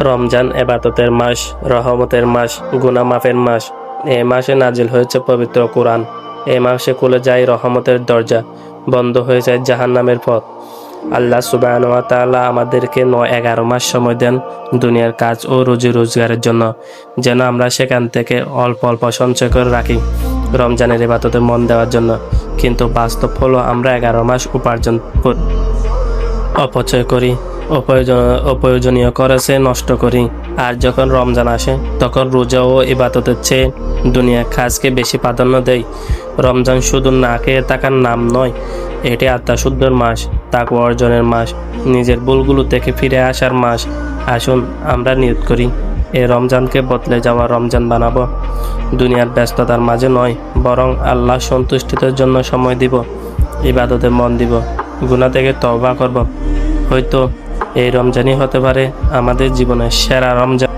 রমজান ইবাদতের মাস, রহমতের মাস, গুনাহ মাফের মাস। এই মাসে নাজিল হয়েছে পবিত্র কোরআন। এই মাসে খুলে যায় রহমতের দরজা, বন্ধ হয়ে যায় জাহান্নামের পথ। আল্লাহ সুবহানাহু ওয়া তাআলা আমাদেরকে ৯-১১ মাস সময় দেন দুনিয়ার কাজ ও রুজি রোজগারের জন্য, যেন আমরা সেখান থেকে অল্প অল্প সঞ্চয় করে রাখি রমজানের ইবাদতে মন দেওয়ার জন্য। কিন্তু বাস্তব হলো আমরা ১১ মাস উপার্জন অপচয় করি, অপ্রয়োজনীয় খরচে নষ্ট করি। আর যখন রমজান আসে তখন রোজা ও ইবাদতের চেয়ে দুনিয়ার কাজকে বেশি প্রাধান্য দেই। রমজান শুধু না খেয়ে থাকার নাম নয়, এটি আত্মাশুদ্ধর মাস, তাকওয়া অর্জনের মাস, নিজের ভুলগুলো থেকে ফিরে আসার মাস। আসুন আমরা নিয়ত করি, এই রমজানকে বদলে যাওয়া রমজান বানাবো। দুনিয়ার ব্যস্ততার মাঝে নয়, বরং আল্লাহ সন্তুষ্টির জন্য সময় দিব, ইবাদতে মন দিব, গুনাহ থেকে তওবা করব। হয়তো এই রমজানই হতে পারে আমাদের জীবনের সেরা রমজান।